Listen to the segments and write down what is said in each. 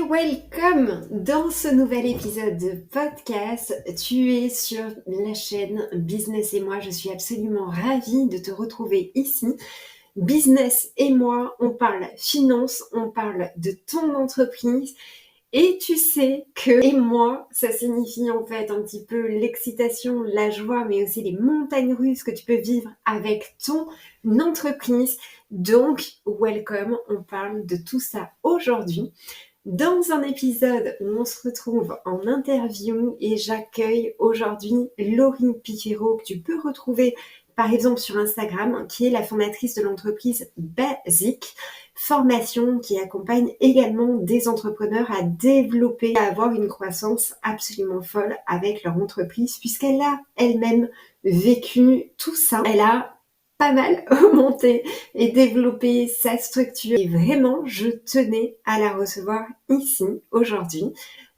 welcome dans ce nouvel épisode de podcast. Tu es sur la chaîne Business et moi. Je suis absolument ravie de te retrouver ici. Business et moi, on parle finance, on parle de ton entreprise. Et tu sais que et moi, ça signifie en fait un petit peu l'excitation, la joie, mais aussi les montagnes russes que tu peux vivre avec ton entreprise. Donc, welcome, on parle de tout ça aujourd'hui. Dans un épisode où on se retrouve en interview et j'accueille aujourd'hui Laurie Piquero que tu peux retrouver par exemple sur Instagram, qui est la fondatrice de l'entreprise Basic, formation qui accompagne également des entrepreneurs à développer, à avoir une croissance absolument folle avec leur entreprise puisqu'elle a elle-même vécu tout ça. Elle a pas mal monté et développé sa structure. Et vraiment, je tenais à la recevoir ici, aujourd'hui.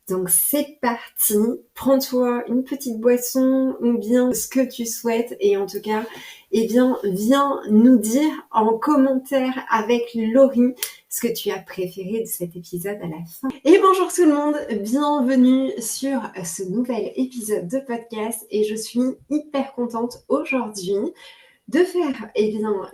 Donc c'est parti, prends-toi une petite boisson ou bien ce que tu souhaites et en tout cas, eh bien, viens nous dire en commentaire avec Laurie ce que tu as préféré de cet épisode à la fin. Et bonjour tout le monde, bienvenue sur ce nouvel épisode de podcast et je suis hyper contente aujourd'hui de faire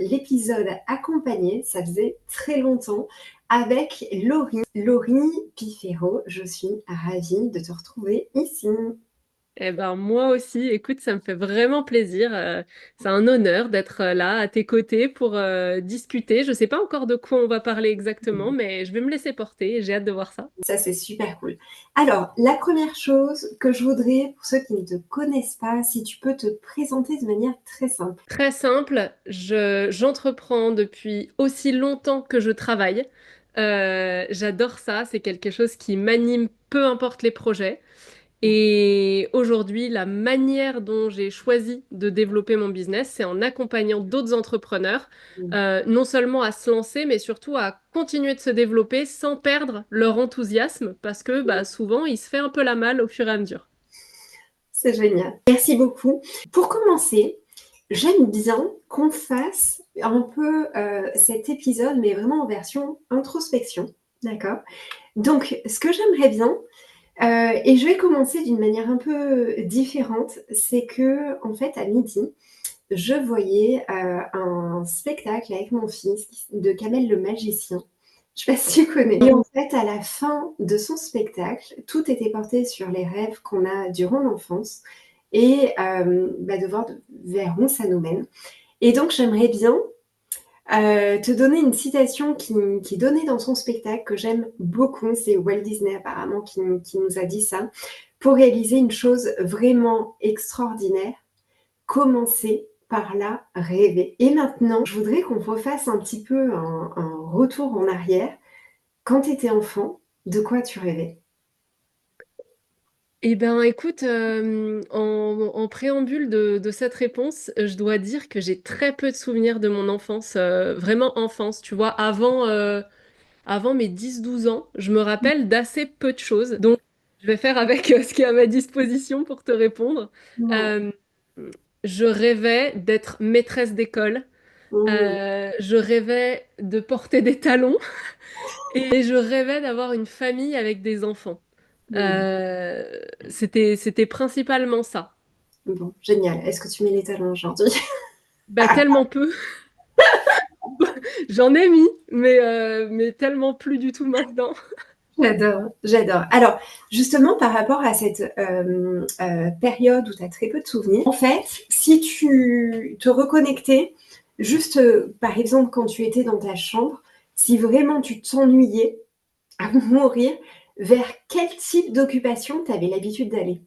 l'épisode accompagné, ça faisait très longtemps, avec Laurie Piquero. Je suis ravie de te retrouver ici. Eh ben, moi aussi, écoute, ça me fait vraiment plaisir. C'est un honneur d'être là à tes côtés pour discuter. Je sais pas encore de quoi on va parler exactement, mais je vais me laisser porter et j'ai hâte de voir ça. Ça, c'est super cool. Alors, la première chose que je voudrais, pour ceux qui ne te connaissent pas, si tu peux te présenter de manière très simple. Très simple, j'entreprends depuis aussi longtemps que je travaille. J'adore ça, c'est quelque chose qui m'anime, peu importe les projets. Et aujourd'hui, la manière dont j'ai choisi de développer mon business, c'est en accompagnant d'autres entrepreneurs, non seulement à se lancer, mais surtout à continuer de se développer sans perdre leur enthousiasme, parce que souvent, il se fait un peu la malle au fur et à mesure. C'est génial. Merci beaucoup. Pour commencer, j'aime bien qu'on fasse un peu cet épisode, mais vraiment en version introspection. D'accord? Donc, ce que j'aimerais bien, et je vais commencer d'une manière un peu différente, c'est que, en fait, à midi, je voyais un spectacle avec mon fils de Kamel le magicien. Je ne sais pas si tu connais. Et en fait, à la fin de son spectacle, tout était porté sur les rêves qu'on a durant l'enfance et de voir vers où ça nous mène. Et donc, j'aimerais bien te donner une citation qui est donnée dans son spectacle que j'aime beaucoup. C'est Walt Disney apparemment qui nous a dit ça. Pour réaliser une chose vraiment extraordinaire, commencer par la rêver. Et maintenant, je voudrais qu'on refasse un petit peu un retour en arrière. Quand tu étais enfant, de quoi tu rêvais? Eh ben, écoute, en préambule de cette réponse, je dois dire que j'ai très peu de souvenirs de mon enfance, vraiment enfance, tu vois, avant mes 10-12 ans, je me rappelle d'assez peu de choses. Donc, je vais faire avec ce qui est à ma disposition pour te répondre. Ouais. Euh, je rêvais d'être maîtresse d'école. Mmh. Je rêvais de porter des talons. Et je rêvais d'avoir une famille avec des enfants. Mmh. Euh, c'était principalement ça. Bon, génial. Est-ce que tu mets les talons aujourd'hui? Bah, tellement peu. J'en ai mis, mais tellement plus du tout maintenant. J'adore, j'adore. Alors, justement, par rapport à cette période où tu as très peu de souvenirs, en fait, si tu te reconnectais, juste par exemple quand tu étais dans ta chambre, si vraiment tu t'ennuyais à mourir, vers quel type d'occupation tu avais l'habitude d'aller?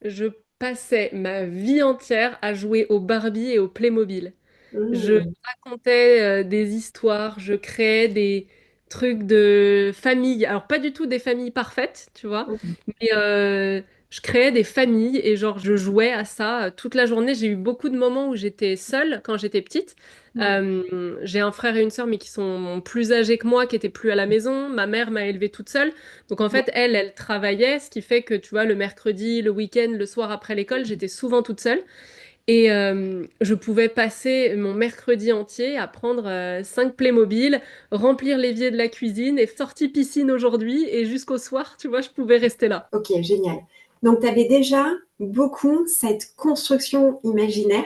Je passais ma vie entière à jouer au Barbie et au Playmobil. Je Mmh. racontais des histoires, je créais des trucs de famille. Alors, pas du tout des familles parfaites, tu vois, Mmh. mais je créais des familles et genre, je jouais à ça toute la journée. J'ai eu beaucoup de moments où j'étais seule quand j'étais petite. Ouais. J'ai un frère et une sœur, mais qui sont plus âgés que moi, qui étaient plus à la maison. Ma mère m'a élevée toute seule. Donc, en fait, elle travaillait, ce qui fait que, tu vois, le mercredi, le week-end, le soir après l'école, j'étais souvent toute seule. Et je pouvais passer mon mercredi entier à prendre 5 Playmobil, remplir l'évier de la cuisine et sortie piscine aujourd'hui. Et jusqu'au soir, tu vois, je pouvais rester là. Ok, génial. Donc, tu avais déjà beaucoup cette construction imaginaire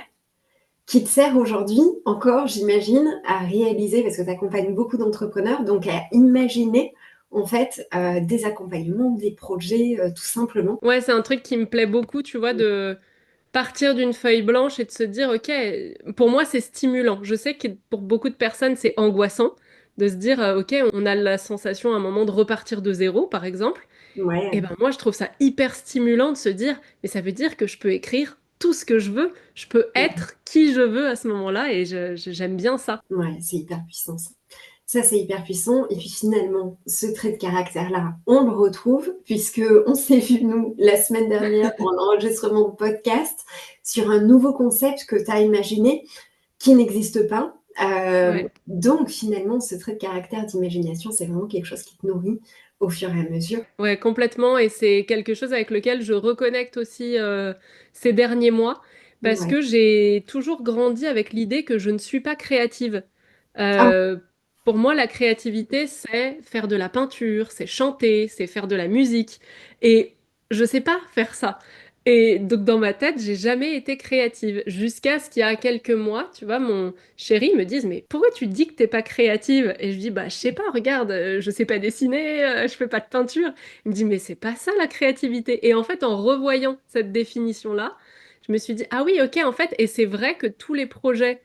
qui te sert aujourd'hui encore, j'imagine, à réaliser, parce que tu accompagnes beaucoup d'entrepreneurs, donc à imaginer en fait des accompagnements, des projets, tout simplement. Ouais, c'est un truc qui me plaît beaucoup, tu vois, de partir d'une feuille blanche et de se dire, OK, pour moi, c'est stimulant. Je sais que pour beaucoup de personnes, c'est angoissant de se dire, OK, on a la sensation à un moment de repartir de zéro, par exemple. Et Ouais, ben moi, je trouve ça hyper stimulant de se dire, mais ça veut dire que je peux écrire tout ce que je veux, je peux ouais, être qui je veux à ce moment-là, et j'aime bien ça. ouais, c'est hyper puissant ça. Ça, c'est hyper puissant. Et puis finalement, ce trait de caractère-là, on le retrouve puisque on s'est vu, nous, la semaine dernière pour un enregistrement de podcast sur un nouveau concept que tu as imaginé qui n'existe pas. Ouais. Donc finalement, ce trait de caractère d'imagination, c'est vraiment quelque chose qui te nourrit au fur et à mesure. Ouais, complètement. Et c'est quelque chose avec lequel je reconnecte aussi ces derniers mois, parce Ouais. que j'ai toujours grandi avec l'idée que je ne suis pas créative. Ah, Euh, pour moi, la créativité, c'est faire de la peinture, c'est chanter, c'est faire de la musique. Et je sais pas faire ça. Et donc dans ma tête, j'ai jamais été créative jusqu'à ce qu'il y a quelques mois, tu vois, mon chéri me dise, mais pourquoi tu dis que t'es pas créative? Et je dis, bah je sais pas, regarde, je sais pas dessiner, je fais pas de peinture. Il me dit, mais c'est pas ça la créativité. Et en fait, en revoyant cette définition-là, je me suis dit, ah oui, ok, en fait, et c'est vrai que tous les projets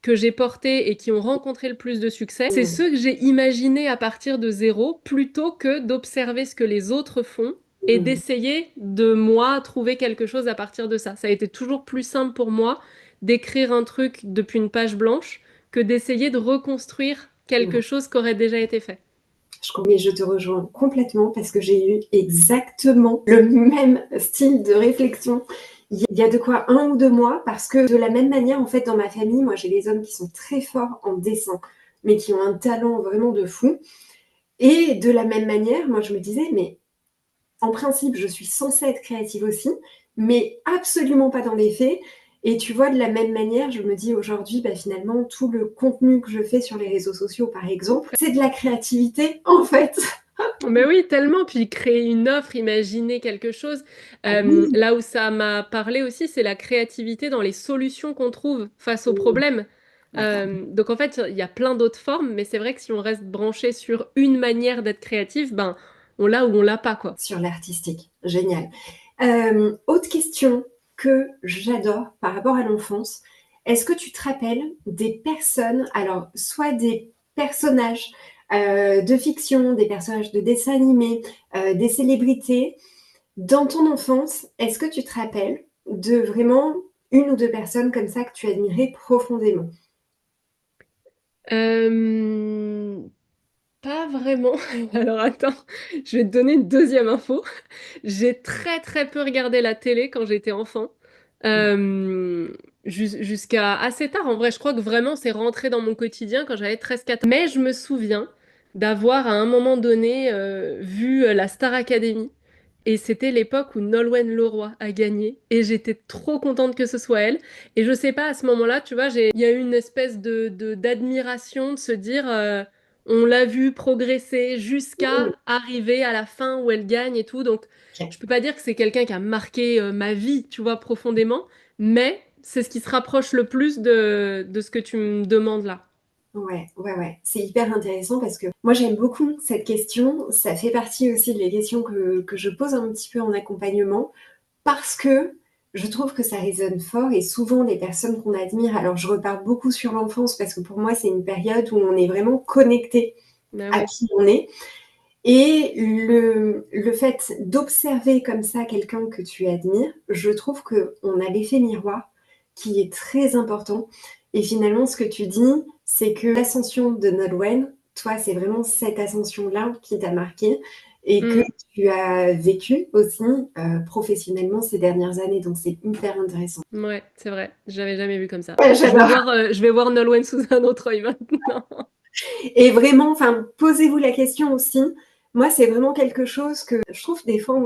que j'ai portés et qui ont rencontré le plus de succès, c'est mmh, ceux que j'ai imaginés à partir de zéro, plutôt que d'observer ce que les autres font et mmh, d'essayer de moi trouver quelque chose à partir de ça. Ça a été toujours plus simple pour moi d'écrire un truc depuis une page blanche que d'essayer de reconstruire quelque ouais. chose qui aurait déjà été fait. Mais je te rejoins complètement parce que j'ai eu exactement le même style de réflexion il y a de quoi 1 ou 2 mois parce que de la même manière, en fait, dans ma famille, moi, j'ai des hommes qui sont très forts en dessin, mais qui ont un talent vraiment de fou. Et de la même manière, moi, je me disais, mais en principe, je suis censée être créative aussi, mais absolument pas dans les faits. Et tu vois, de la même manière, je me dis aujourd'hui, bah, finalement, tout le contenu que je fais sur les réseaux sociaux, par exemple, c'est de la créativité, en fait. Mais oui, tellement. Puis créer une offre, imaginer quelque chose. Ah oui, Là où ça m'a parlé aussi, c'est la créativité dans les solutions qu'on trouve face aux mmh, problèmes. d'accord. Donc en fait, il y a plein d'autres formes, mais c'est vrai que si on reste branché sur une manière d'être créatif, ben on l'a ou on l'a pas, quoi. Sur l'artistique, génial. Autre question que j'adore par rapport à l'enfance, est-ce que tu te rappelles des personnes, alors soit des personnages de fiction, des personnages de dessins animés, des célébrités, dans ton enfance, est-ce que tu te rappelles de vraiment 1 ou 2 personnes comme ça que tu admirais profondément? Euh, Pas vraiment. Alors attends, je vais te donner une deuxième info. J'ai très très peu regardé la télé quand j'étais enfant. Euh, Jusqu'à assez tard, en vrai, je crois que vraiment c'est rentré dans mon quotidien quand j'avais 13-14 ans. Mais je me souviens d'avoir à un moment donné vu la Star Academy. Et c'était l'époque où Nolwenn Leroy a gagné. Et j'étais trop contente que ce soit elle. Et je sais pas, à ce moment-là, tu vois, il y a eu une espèce d'admiration de se dire, on l'a vu progresser Mmh, jusqu'à arriver à la fin où elle gagne et tout. Donc, OK. je peux pas dire que c'est quelqu'un qui a marqué ma vie, tu vois, profondément, mais c'est ce qui se rapproche le plus de ce que tu me demandes là. Ouais, ouais, ouais. C'est hyper intéressant parce que moi j'aime beaucoup cette question. Ça fait partie aussi des questions que je pose un petit peu en accompagnement parce que je trouve que ça résonne fort et souvent les personnes qu'on admire, alors je repars beaucoup sur l'enfance parce que pour moi c'est une période où on est vraiment connecté Ah à ouais. qui on est. Et le fait d'observer comme ça quelqu'un que tu admires, je trouve qu'on a l'effet miroir qui est très important. Et finalement, ce que tu dis, c'est que l'ascension de Nolwenn, toi, c'est vraiment cette ascension-là qui t'a marqué et que Mm. tu as vécu aussi professionnellement ces dernières années. Donc, c'est hyper intéressant. Ouais, c'est vrai. J'avais jamais vu comme ça. Ouais, j'adore. Je vais voir Nolwenn sous un autre œil maintenant. Et vraiment, enfin, posez-vous la question aussi. Moi, c'est vraiment quelque chose que je trouve des fois,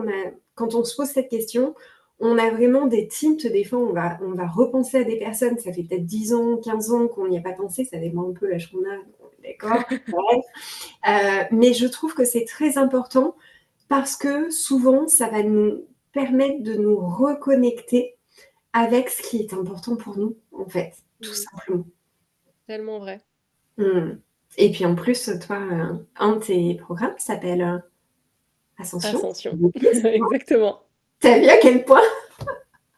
quand on se pose cette question, on a vraiment des tilts. Des fois, on va repenser à des personnes. Ça fait peut-être 10 ans, 15 ans qu'on n'y a pas pensé. Ça dépend un peu l'âge qu'on a. D'accord. Ouais. Mais je trouve que c'est très important parce que souvent, ça va nous permettre de nous reconnecter avec ce qui est important pour nous, en fait, tout Mm. simplement. Tellement vrai. Mm. Et puis en plus, toi, un de tes programmes s'appelle Ascension. Ascension. Exactement. T'as vu à quel point?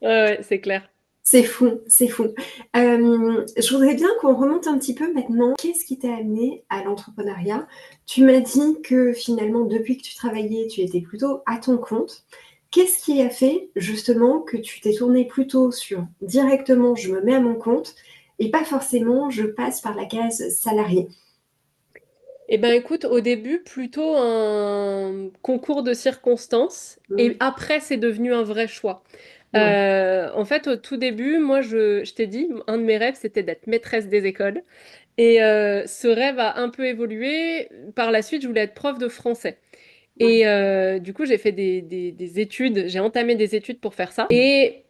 Ouais, ouais, c'est clair. C'est fou, c'est fou. Je voudrais bien qu'on remonte un petit peu maintenant. Qu'est-ce qui t'a amené à l'entrepreneuriat? Tu m'as dit que finalement, depuis que tu travaillais, tu étais plutôt à ton compte. Qu'est-ce qui a fait justement que tu t'es tourné plutôt sur directement je me mets à mon compte et pas forcément je passe par la case salarié? Eh ben écoute, au début, plutôt un concours de circonstances, et Mm. après, c'est devenu un vrai choix. Ouais. En fait, au tout début, moi, je t'ai dit, un de mes rêves, c'était d'être maîtresse des écoles. Et ce rêve a un peu évolué. Par la suite, je voulais être prof de français. Ouais. Et du coup, j'ai fait des études, j'ai entamé des études pour faire ça. Et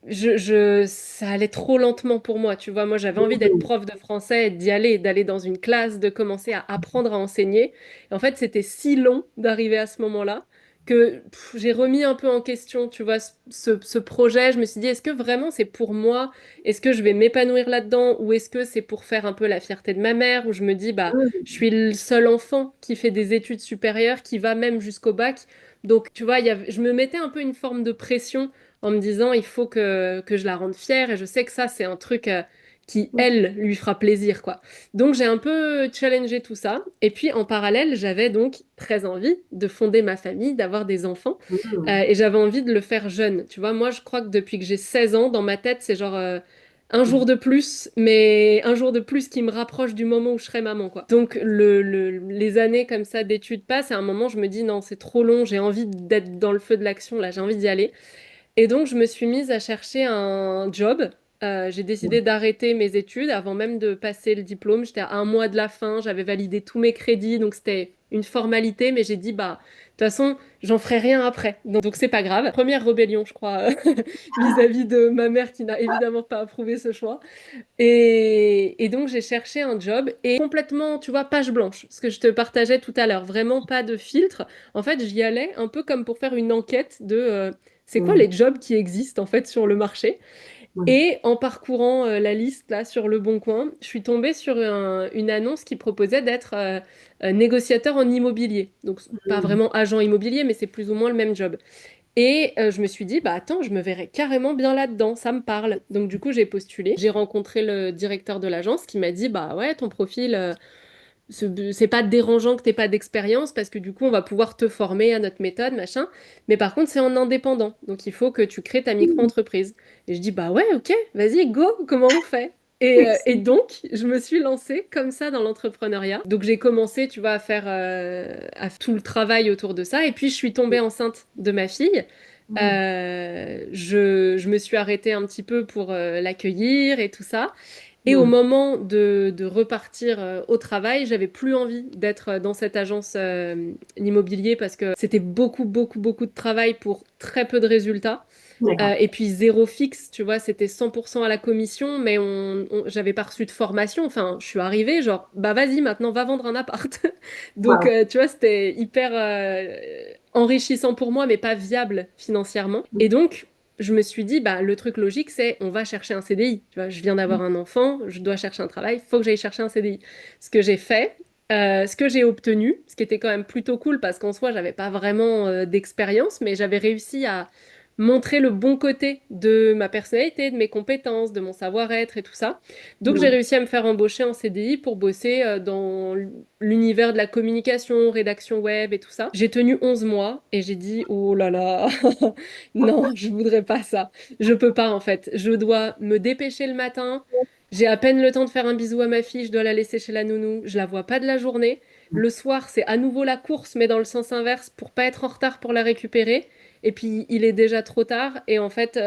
ça allait trop lentement pour moi, tu vois. Moi, j'avais envie d'être Mm. prof de français, d'y aller, d'aller dans une classe, de commencer à apprendre à enseigner. Et en fait, c'était si long d'arriver à ce moment-là que j'ai remis un peu en question, tu vois, ce projet. Je me suis dit, est-ce que vraiment c'est pour moi? Est-ce que je vais m'épanouir là-dedans? Ou est-ce que c'est pour faire un peu la fierté de ma mère? Où je me dis, bah, Mm. je suis le seul enfant qui fait des études supérieures, qui va même jusqu'au bac. Donc, tu vois, je me mettais un peu une forme de pression en me disant, il faut que je la rende fière. Et je sais que ça, c'est un truc qui, elle, lui fera plaisir, quoi. Donc, j'ai un peu challengé tout ça. Et puis, en parallèle, j'avais donc très envie de fonder ma famille, d'avoir des enfants. Mm. Et j'avais envie de le faire jeune. Tu vois, moi, je crois que depuis que j'ai 16 ans, dans ma tête, c'est genre un jour de plus, mais un jour de plus qui me rapproche du moment où je serai maman, quoi. Donc, les années comme ça d'études passent, et à un moment, je me dis, non, c'est trop long, j'ai envie d'être dans le feu de l'action, là, j'ai envie d'y aller. Et donc, je me suis mise à chercher un job. J'ai décidé d'arrêter mes études avant même de passer le diplôme. J'étais à un mois de la fin, j'avais validé tous mes crédits, donc c'était une formalité, mais j'ai dit, bah, de toute façon, j'en ferai rien après. Donc c'est pas grave. Première rébellion, je crois, vis-à-vis de ma mère qui n'a évidemment pas approuvé ce choix. Et donc, j'ai cherché un job et complètement, tu vois, page blanche, ce que je te partageais tout à l'heure, vraiment pas de filtre. En fait, j'y allais un peu comme pour faire une enquête de c'est quoi Mm. les jobs qui existent en fait sur le marché. Ouais. Et en parcourant la liste là sur Le Bon Coin, je suis tombée sur une annonce qui proposait d'être négociateur en immobilier. Donc, pas Mm. vraiment agent immobilier, mais c'est plus ou moins le même job. Et je me suis dit, bah attends, je me verrais carrément bien là-dedans, ça me parle. Donc du coup, j'ai postulé. J'ai rencontré le directeur de l'agence qui m'a dit, bah ouais, ton profil, c'est pas dérangeant que t'aies pas d'expérience parce que du coup, on va pouvoir te former à notre méthode, machin. Mais par contre, c'est en indépendant. Donc il faut que tu crées ta micro-entreprise. Et je dis, bah ouais, ok, vas-y, go, comment on fait? Et Excellent. donc, je me suis lancée comme ça dans l'entrepreneuriat. Donc, j'ai commencé, tu vois, à tout le travail autour de ça. Et puis, je suis tombée enceinte de ma fille. Mm. Je me suis arrêtée un petit peu pour l'accueillir et tout ça. Et au Mm. moment de repartir au travail, j'avais plus envie d'être dans cette agence immobilier parce que c'était beaucoup, beaucoup, beaucoup de travail pour très peu de résultats. D'accord. Et puis zéro fixe, tu vois, c'était 100% à la commission, mais j'avais pas reçu de formation. Enfin, je suis arrivée, genre, bah vas-y, maintenant va vendre un appart. Donc, Wow. tu vois, c'était hyper enrichissant pour moi, mais pas viable financièrement. Et donc, je me suis dit, bah, le truc logique, c'est on va chercher un CDI. Tu vois, je viens d'avoir un enfant, je dois chercher un travail, faut que j'aille chercher un CDI. Ce que j'ai fait, ce que j'ai obtenu, ce qui était quand même plutôt cool parce qu'en soi, j'avais pas vraiment d'expérience, mais j'avais réussi à montrer le bon côté de ma personnalité, de mes compétences, de mon savoir-être et tout ça. Donc j'ai Mm. réussi à me faire embaucher en CDI pour bosser dans l'univers de la communication, rédaction web et tout ça. J'ai tenu 11 mois et j'ai dit, oh là là, non, je voudrais pas ça. Je peux pas en fait. Je dois me dépêcher le matin. J'ai à peine le temps de faire un bisou à ma fille, je dois la laisser chez la nounou. Je la vois pas de la journée. Le soir, c'est à nouveau la course, mais dans le sens inverse pour pas être en retard pour la récupérer. Et puis il est déjà trop tard et en fait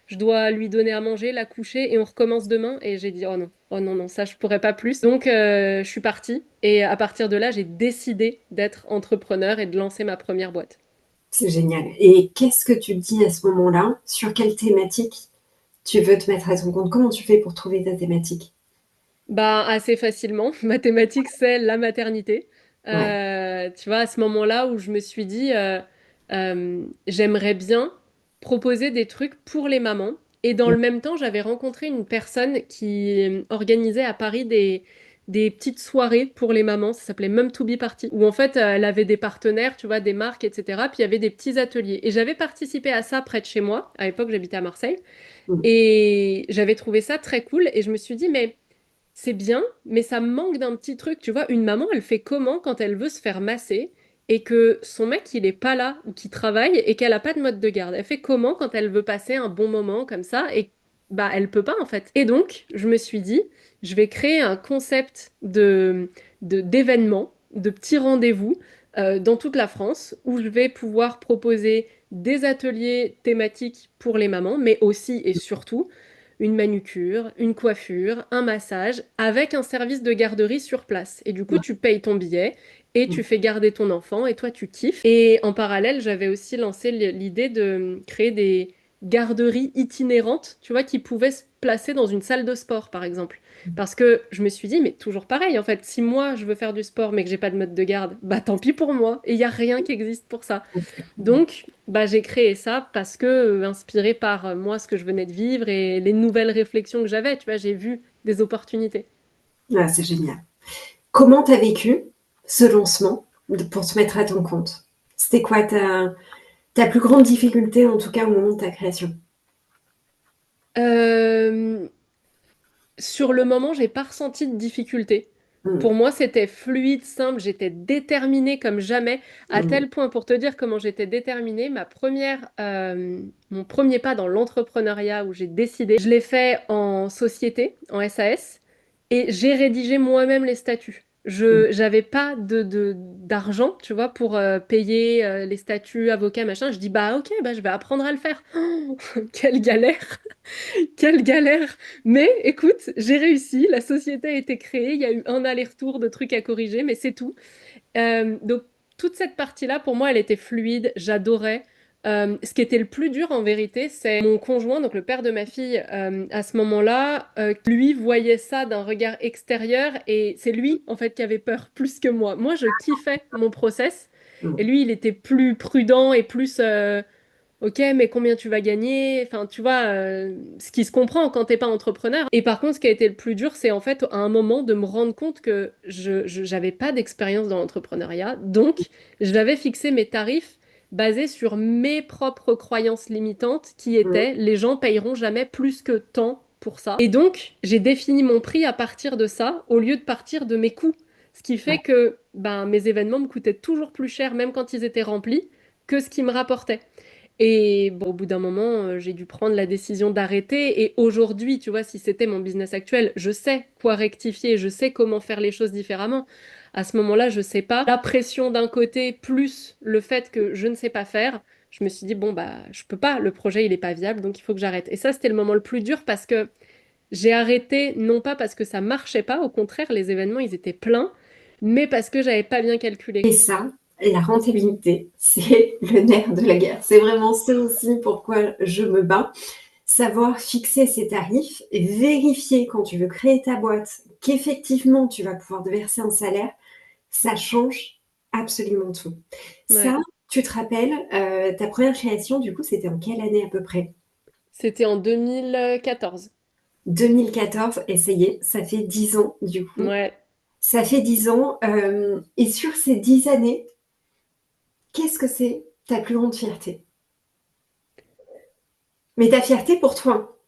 je dois lui donner à manger, la coucher et on recommence demain. Et j'ai dit oh non, non, ça je pourrais pas plus. Donc je suis partie et à partir de là j'ai décidé d'être entrepreneur et de lancer ma première boîte. C'est génial. Et qu'est-ce que tu te dis à ce moment-là? Sur quelle thématique tu veux te mettre à ton compte? Comment tu fais pour trouver ta thématique? Bah, assez facilement. Mathématiques, c'est la maternité. Ouais. Tu vois, à ce moment-là où je me suis dit, j'aimerais bien proposer des trucs pour les mamans. Et dans le même temps, j'avais rencontré une personne qui organisait à Paris des petites soirées pour les mamans. Ça s'appelait Mum to Be Party. Où en fait, elle avait des partenaires, tu vois, des marques, etc. Puis il y avait des petits ateliers. Et j'avais participé à ça près de chez moi. À l'époque, j'habitais à Marseille. Mm. Et j'avais trouvé ça très cool. Et je me suis dit, mais c'est bien, mais ça me manque d'un petit truc. Tu vois, une maman, elle fait comment quand elle veut se faire masser et que son mec, il est pas là ou qu'il travaille et qu'elle a pas de mode de garde? Elle fait comment quand elle veut passer un bon moment comme ça et bah elle peut pas en fait. Et donc, je me suis dit, je vais créer un concept d'événements, de petits rendez-vous dans toute la France où je vais pouvoir proposer des ateliers thématiques pour les mamans, mais aussi et surtout une manucure, une coiffure, un massage, avec un service de garderie sur place. Et du coup, Ouais. tu payes ton billet et tu Mm. fais garder ton enfant et toi, tu kiffes. Et en parallèle, j'avais aussi lancé l'idée de créer des garderies itinérantes, tu vois, qui pouvaient se placer dans une salle de sport, par exemple. Parce que je me suis dit, mais toujours pareil, en fait, si moi, je veux faire du sport, mais que j'ai pas de mode de garde, bah tant pis pour moi. Et il n'y a rien qui existe pour ça. Donc, bah, j'ai créé ça parce que, inspiré par moi, ce que je venais de vivre et les nouvelles réflexions que j'avais, tu vois, j'ai vu des opportunités. Ah, c'est génial. Comment tu as vécu ce lancement pour te mettre à ton compte? C'était quoi ta plus grande difficulté, en tout cas au moment de ta création? Euh, Sur le moment, j'ai pas ressenti de difficulté. Mm. Pour moi, c'était fluide, simple, j'étais déterminée comme jamais, à Mm. tel point, pour te dire comment j'étais déterminée, mon premier pas dans l'entrepreneuriat où j'ai décidé, je l'ai fait en société, en SAS, et j'ai rédigé moi-même les statuts. Mm. J'avais pas d'argent, tu vois, pour payer les statuts, avocats, machin. Je dis, bah ok, bah je vais apprendre à le faire. Oh, quelle galère! Quelle galère! Mais écoute, j'ai réussi, la société a été créée, il y a eu un aller-retour de trucs à corriger, mais c'est tout. Donc toute cette partie-là, pour moi, elle était fluide, j'adorais. Ce qui était le plus dur en vérité, c'est mon conjoint, donc le père de ma fille, à ce moment-là, lui voyait ça d'un regard extérieur et c'est lui en fait qui avait peur plus que moi. Moi, je kiffais mon process et Mm. lui, il était plus prudent et plus ok, mais combien tu vas gagner? Enfin, tu vois, ce qui se comprend quand t'es pas entrepreneur. Et par contre, ce qui a été le plus dur, c'est en fait à un moment de me rendre compte que j'avais pas d'expérience dans l'entrepreneuriat. Donc, je l'avais fixé mes tarifs basés sur mes propres croyances limitantes qui Mm. étaient les gens payeront jamais plus que tant pour ça. Et donc, j'ai défini mon prix à partir de ça au lieu de partir de mes coûts. Ce qui fait Ouais. que ben, mes événements me coûtaient toujours plus cher, même quand ils étaient remplis, que ce qui me rapportait. Et bon, au bout d'un moment, j'ai dû prendre la décision d'arrêter. Et aujourd'hui, tu vois, si c'était mon business actuel, je sais quoi rectifier, je sais comment faire les choses différemment. À ce moment-là, je sais pas. La pression d'un côté, plus le fait que je ne sais pas faire, je me suis dit, bon, bah, je peux pas, le projet, il est pas viable, donc il faut que j'arrête. Et ça, c'était le moment le plus dur parce que j'ai arrêté, non pas parce que ça marchait pas, au contraire, les événements, ils étaient pleins, mais parce que j'avais pas bien calculé. Et ça, la rentabilité, c'est le nerf de la guerre. C'est vraiment ça aussi pourquoi je me bats. Savoir fixer ses tarifs, vérifier quand tu veux créer ta boîte qu'effectivement tu vas pouvoir te verser un salaire, ça change absolument tout. Ça, Ouais. tu te rappelles, ta première création, du coup, c'était en quelle année à peu près? C'était en 2014. 2014, et ça y est, ça fait 10 ans du coup. Ouais. Ça fait 10 ans, et sur ces 10 années, qu'est-ce que c'est ta plus grande fierté? Mais ta fierté pour toi.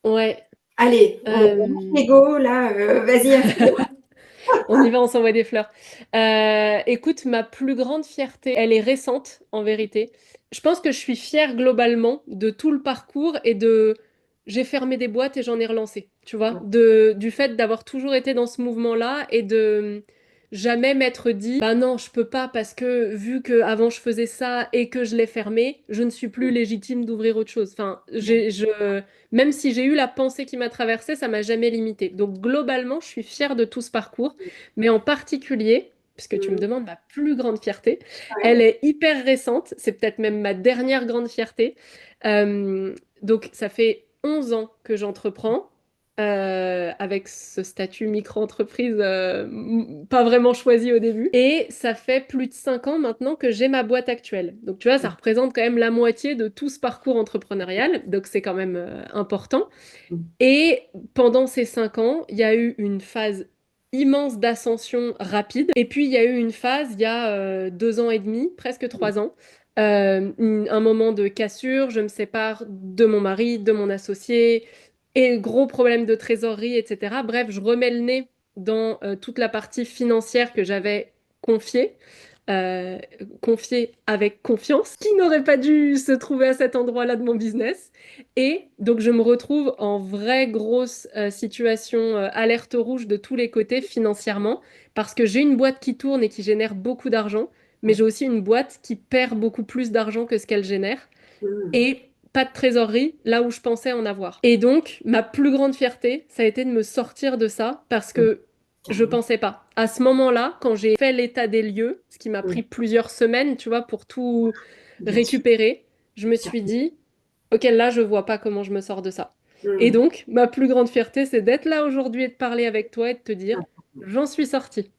Ouais. Allez, on monte Euh, l'ego là, vas-y à fond. On y va, on s'envoie des fleurs. Écoute, ma plus grande fierté, elle est récente en vérité. Je pense que je suis fière globalement de tout le parcours et de... J'ai fermé des boîtes et j'en ai relancé, tu vois, du fait d'avoir toujours été dans ce mouvement-là et de jamais m'être dit, bah non, je peux pas parce que vu que avant je faisais ça et que je l'ai fermé, je ne suis plus légitime d'ouvrir autre chose. Enfin, même si j'ai eu la pensée qui m'a traversée, ça m'a jamais limité. Donc globalement, je suis fière de tout ce parcours, mais en particulier, puisque tu me Mhm. demandes ma plus grande fierté, elle Ouais. est hyper récente. C'est peut-être même ma dernière grande fierté. Euh, donc, ça fait 11 ans que j'entreprends. Avec ce statut micro-entreprise pas vraiment choisi au début. Et ça fait plus de 5 ans maintenant que j'ai ma boîte actuelle. Donc tu vois, ça représente quand même la moitié de tout ce parcours entrepreneurial. Donc c'est quand même important. Mhm. Et pendant ces 5 ans, il y a eu une phase immense d'ascension rapide. Et puis, il y a eu une phase, il y a 2 ans et demi, presque 3 ans, un moment de cassure. Je me sépare de mon mari, de mon associé, et gros problème de trésorerie, etc. Bref, je remets le nez dans toute la partie financière que j'avais confiée euh, confié avec confiance, qui n'aurait pas dû se trouver à cet endroit-là de mon business. Et donc, je me retrouve en vraie grosse situation alerte rouge de tous les côtés financièrement, parce que j'ai une boîte qui tourne et qui génère beaucoup d'argent, mais j'ai Ouais. aussi une boîte qui perd beaucoup plus d'argent que ce qu'elle génère, Mhm. et pas de trésorerie là où je pensais en avoir. Et donc, ma plus grande fierté, ça a été de me sortir de ça parce Mhm. que je Carrément. pensais pas. À ce moment-là, quand j'ai fait l'état des lieux, ce qui m'a pris Mhm. plusieurs semaines, tu vois, pour tout Bien sûr. récupérer, je me suis Carrément. dit, OK, là, je vois pas comment je me sors de ça. Et Mhm. donc, ma plus grande fierté, c'est d'être là aujourd'hui et de parler avec toi et de te dire, j'en suis sortie.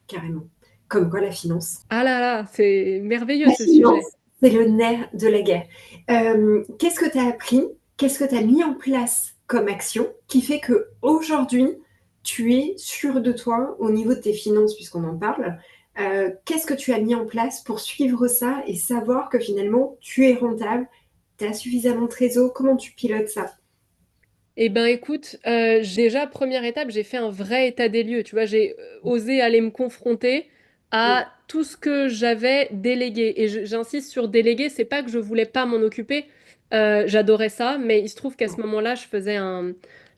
Carrément. Comme quoi la finance. Ah là là, c'est merveilleux La ce finance, sujet. c'est le nerf de la guerre. Qu'est-ce que tu as appris? Qu'est-ce que tu as mis en place comme action qui fait que aujourd'hui tu es sûr de toi au niveau de tes finances, puisqu'on en parle? Qu'est-ce que tu as mis en place pour suivre ça et savoir que finalement tu es rentable, tu as suffisamment de trésor? Comment tu pilotes ça? Eh ben écoute, déjà, première étape, j'ai fait un vrai état des lieux. Tu vois, j'ai osé aller me confronter Mm, à tout ce que j'avais délégué. Et j'insiste sur déléguer, c'est pas que je voulais pas m'en occuper. J'adorais ça, mais il se trouve qu'à ce moment-là, je faisais un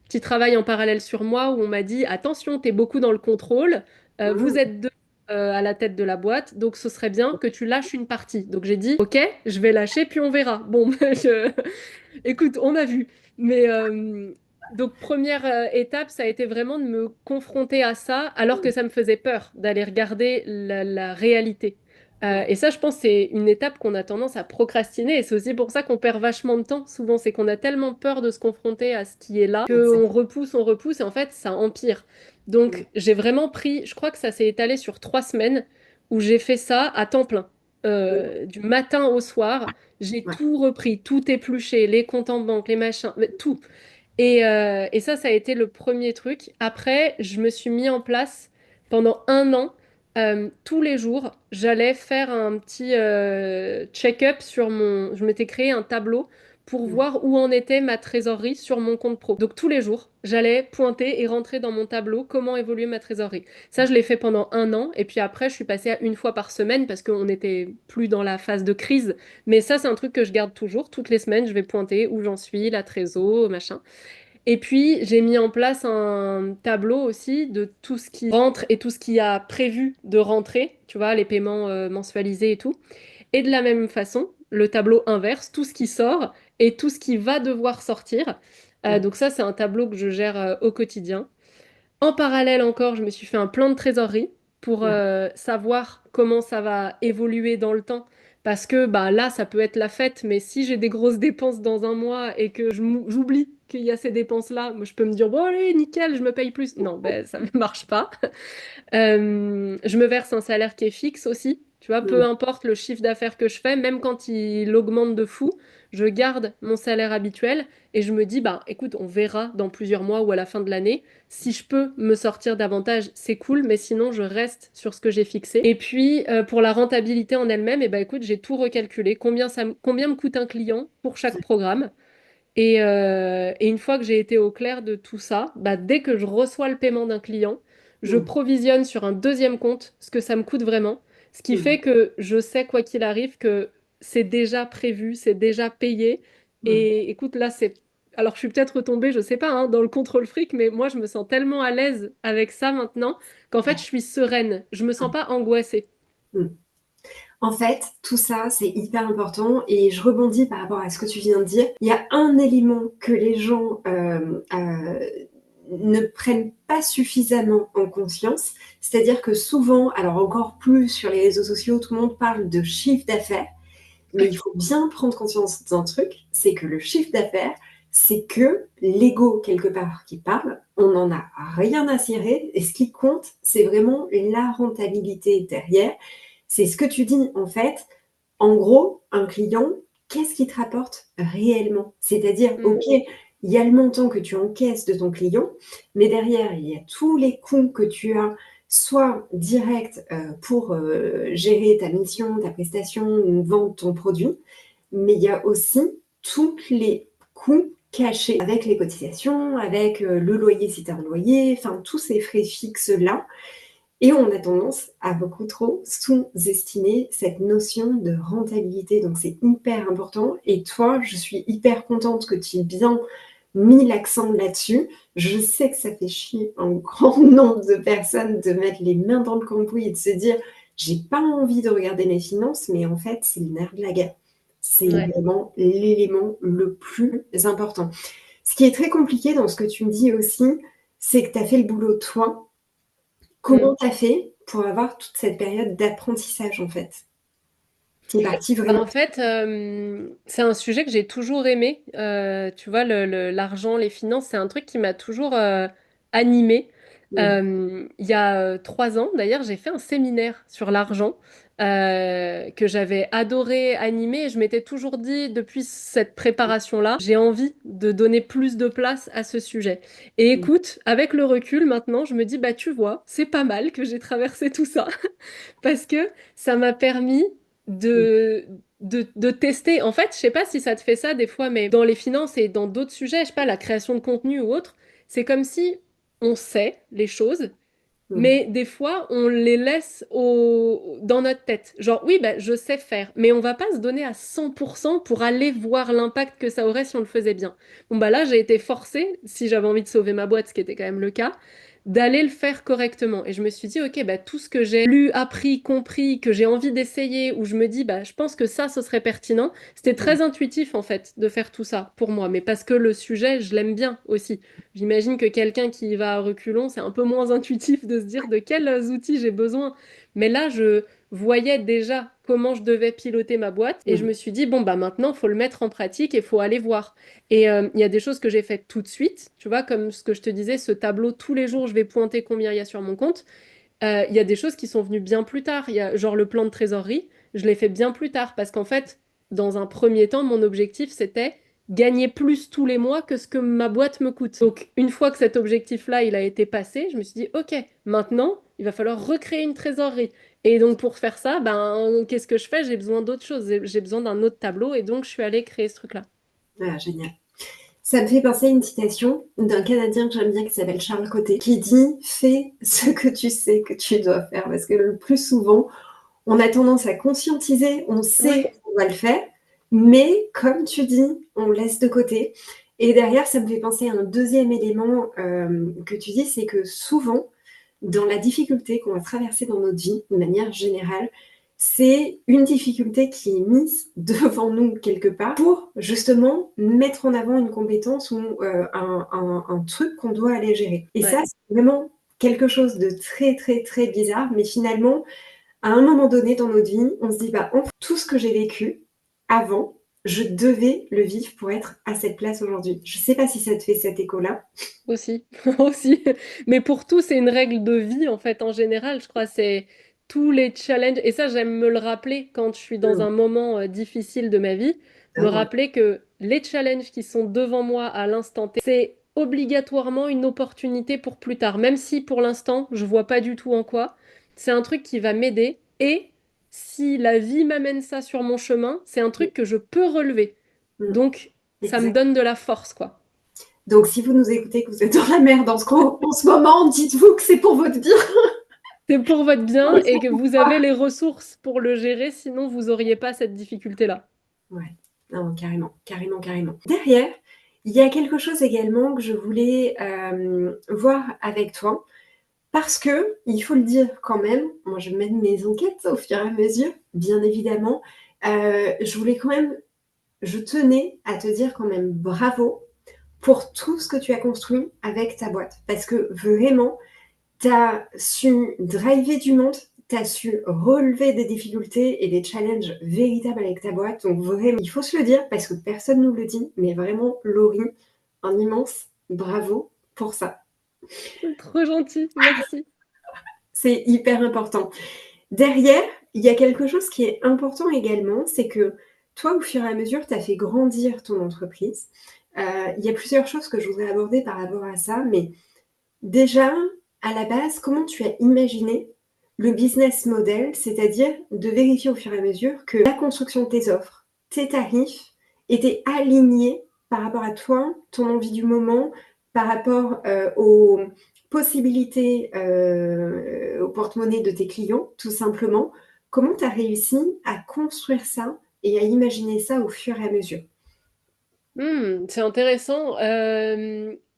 petit travail en parallèle sur moi où on m'a dit, attention, t'es beaucoup dans le contrôle. Vous mm, êtes deux à la tête de la boîte, donc ce serait bien que tu lâches une partie. Donc j'ai dit, ok, je vais lâcher, puis on verra. Bon, écoute, on a vu. Mais donc, première étape, ça a été vraiment de me confronter à ça, alors que mm. ça me faisait peur d'aller regarder la réalité. Ouais, Et ça, je pense, c'est une étape qu'on a tendance à procrastiner. Et c'est aussi pour ça qu'on perd vachement de temps. Souvent, c'est qu'on a tellement peur de se confronter à ce qui est là, exact. on repousse, et en fait, ça empire. Mm, Donc, j'ai vraiment pris, je crois que ça s'est étalé sur 3 semaines, où j'ai fait ça à temps plein. mm, Du matin au soir, j'ai ouais, tout repris, tout épluché, les comptes en banque, les machins, mais tout. Et ça a été le premier truc. Après, je me suis mis en place pendant un an, tous les jours, j'allais faire un petit check-up sur mon... Je m'étais créé un tableau pour mm, voir où en était ma trésorerie sur mon compte pro. Donc tous les jours, j'allais pointer et rentrer dans mon tableau comment évoluait ma trésorerie. Ça, je l'ai fait pendant un an. Et puis après, je suis passée à une fois par semaine parce qu'on n'était plus dans la phase de crise. Mais ça, c'est un truc que je garde toujours. Toutes les semaines, je vais pointer où j'en suis, la trésor, machin. Et puis, j'ai mis en place un tableau aussi de tout ce qui rentre et tout ce qui a prévu de rentrer, tu vois, les paiements mensualisés et tout. Et de la même façon, le tableau inverse, tout ce qui sort et tout ce qui va devoir sortir. mm, Donc ça, c'est un tableau que je gère au quotidien. En parallèle encore, je me suis fait un plan de trésorerie pour ouais, savoir comment ça va évoluer dans le temps. Parce que bah, là, ça peut être la fête, mais si j'ai des grosses dépenses dans un mois et que j'oublie qu'il y a ces dépenses-là, moi, je peux me dire, bon, allez, nickel, je me paye plus. Non, ben, ça ne marche pas. Je me verse un salaire qui est fixe aussi. Tu vois, peu mm, importe le chiffre d'affaires que je fais, même quand il augmente de fou, je garde mon salaire habituel et je me dis, bah, écoute, on verra dans plusieurs mois ou à la fin de l'année. Si je peux me sortir davantage, c'est cool, mais sinon, je reste sur ce que j'ai fixé. Et puis, pour la rentabilité en elle-même, eh ben, écoute, j'ai tout recalculé. Combien me coûte un client pour chaque programme? Et une fois que j'ai été au clair de tout ça, bah, dès que je reçois le paiement d'un client, je mm, provisionne sur un deuxième compte ce que ça me coûte vraiment. Ce qui mm, fait que je sais, quoi qu'il arrive, que c'est déjà prévu, c'est déjà payé. mm. Et écoute, là, c'est... Alors, je suis peut-être retombée, je sais pas, hein, dans le contrôle fric, mais moi, je me sens tellement à l'aise avec ça maintenant qu'en fait, je suis sereine. Je me sens pas angoissée. Mm. En fait, tout ça, c'est hyper important et je rebondis par rapport à ce que tu viens de dire. Il y a un élément que les gens ne prennent pas suffisamment en conscience. C'est-à-dire que souvent, alors encore plus sur les réseaux sociaux, tout le monde parle de chiffre d'affaires, mais il faut bien prendre conscience d'un truc, c'est que le chiffre d'affaires, c'est que l'ego quelque part qui parle, on n'en a rien à cirer, et ce qui compte, c'est vraiment la rentabilité derrière. C'est ce que tu dis en fait. En gros, un client, qu'est-ce qui te rapporte réellement? C'est-à-dire, ok, il y a le montant que tu encaisses de ton client, mais derrière, il y a tous les coûts que tu as, soit directs pour gérer ta mission, ta prestation ou vendre ton produit, mais il y a aussi tous les coûts cachés avec les cotisations, avec le loyer si tu as un loyer, enfin tous ces frais fixes-là. Et on a tendance à beaucoup trop sous-estimer cette notion de rentabilité. Donc, c'est hyper important. Et toi, je suis hyper contente que tu aies bien mis l'accent là-dessus. Je sais que ça fait chier un grand nombre de personnes de mettre les mains dans le cambouis et de se dire j'ai pas envie de regarder mes finances, mais en fait, c'est le nerf de la guerre. C'est vraiment l'élément le plus important. Ce qui est très compliqué dans ce que tu me dis aussi, c'est que tu as fait le boulot toi. Comment tu as fait pour avoir toute cette période d'apprentissage, en fait? Tu es partie Bah, vraiment. en fait, c'est un sujet que j'ai toujours aimé. Tu vois, l'argent, les finances, c'est un truc qui m'a toujours animée. Ouais. Il y a 3 ans, d'ailleurs, j'ai fait un séminaire sur l'argent que j'avais adoré animer et je m'étais toujours dit, depuis cette préparation-là, j'ai envie de donner plus de place à ce sujet. Et Mmh. écoute, avec le recul, maintenant, je me dis, bah tu vois, c'est pas mal que j'ai traversé tout ça parce que ça m'a permis Mmh. de tester. En fait, je sais pas si ça te fait ça des fois, mais dans les finances et dans d'autres sujets, je sais pas, la création de contenu ou autre, c'est comme si on sait les choses, Mmh. mais des fois, on les laisse dans notre tête. Genre, oui, bah, je sais faire, mais on va pas se donner à 100% pour aller voir l'impact que ça aurait si on le faisait bien. Bon, bah là, j'ai été forcée, si j'avais envie de sauver ma boîte, ce qui était quand même le cas, d'aller le faire correctement. Et je me suis dit, ok, bah, tout ce que j'ai lu, appris, compris, que j'ai envie d'essayer, où je me dis, bah, je pense que ça, ce serait pertinent, c'était Mmh. très intuitif, en fait, de faire tout ça pour moi, mais parce que le sujet, je l'aime bien aussi. J'imagine que quelqu'un qui va à reculons, c'est un peu moins intuitif de se dire de quels outils j'ai besoin. Mais là, je voyais déjà comment je devais piloter ma boîte et je Mmh. me suis dit, bon, bah maintenant, il faut le mettre en pratique et il faut aller voir. Et il y a des choses que j'ai faites tout de suite, tu vois, comme ce que je te disais, ce tableau, tous les jours, je vais pointer combien il y a sur mon compte. Il y a des choses qui sont venues bien plus tard. Il y a genre le plan de trésorerie, je l'ai fait bien plus tard parce qu'en fait, dans un premier temps, mon objectif, c'était gagner plus tous les mois que ce que ma boîte me coûte. Donc, une fois que cet objectif-là, il a été passé, je me suis dit, OK, maintenant, il va falloir recréer une trésorerie. Et donc, pour faire ça, ben, qu'est-ce que je fais? J'ai besoin d'autre chose. J'ai besoin d'un autre tableau et donc, je suis allée créer ce truc-là. Ah, génial. Ça me fait penser à une citation d'un Canadien que j'aime bien qui s'appelle Charles Côté, qui dit fais ce que tu sais que tu dois faire. Parce que le plus souvent, on a tendance à conscientiser, on sait Ouais, qu'on va le faire, mais comme tu dis, on laisse de côté. Et derrière, ça me fait penser à un deuxième élément que tu dis, c'est que souvent, dans la difficulté qu'on va traverser dans notre vie, de manière générale, c'est une difficulté qui est mise devant nous quelque part pour justement mettre en avant une compétence ou un truc qu'on doit aller gérer. Et ça, ouais. c'est vraiment quelque chose de très, très, très bizarre, mais finalement, à un moment donné dans notre vie, on se dit, bah, en fait, tout ce que j'ai vécu avant, je devais le vivre pour être à cette place aujourd'hui. Je ne sais pas si ça te fait cet écho-là. Aussi, aussi. Mais pour tout, c'est une règle de vie, en fait, en général, je crois. C'est tous les challenges. Et ça, j'aime me le rappeler quand je suis dans Mmh. un moment difficile de ma vie. Me Ah ouais. rappeler que les challenges qui sont devant moi à l'instant T, c'est obligatoirement une opportunité pour plus tard. Même si pour l'instant, je vois pas du tout en quoi. C'est un truc qui va m'aider. Et si la vie m'amène ça sur mon chemin, c'est un Mmh. truc que je peux relever. Mmh. Donc, ça me Exact. donne de la force, quoi. Donc, si vous nous écoutez, que vous êtes dans la merde en ce moment, dites-vous que c'est pour votre bien. C'est pour votre Non, bien mais et c'est que vous avez pas. les ressources pour le gérer, sinon vous n'auriez pas cette difficulté-là. Ouais. Non, carrément, carrément, carrément. Derrière, il y a quelque chose également que je voulais voir avec toi. Parce que, il faut le dire quand même, moi je mène mes enquêtes au fur et à mesure, bien évidemment. Je tenais à te dire quand même bravo pour tout ce que tu as construit avec ta boîte. Parce que vraiment, tu as su driver du monde, tu as su relever des difficultés et des challenges véritables avec ta boîte. Donc vraiment, il faut se le dire parce que personne ne nous le dit, mais vraiment, Laurie, un immense bravo pour ça. Trop gentil, merci. C'est hyper important. Derrière, il y a quelque chose qui est important également, c'est que toi, au fur et à mesure, tu as fait grandir ton entreprise. Il y a plusieurs choses que je voudrais aborder par rapport à ça, mais déjà, à la base, comment tu as imaginé le business model, c'est-à-dire de vérifier au fur et à mesure que la construction de tes offres, tes tarifs étaient alignés par rapport à toi, ton envie du moment, par rapport aux possibilités, au porte-monnaie de tes clients, tout simplement. Comment tu as réussi à construire ça et à imaginer ça au fur et à mesure? C'est intéressant.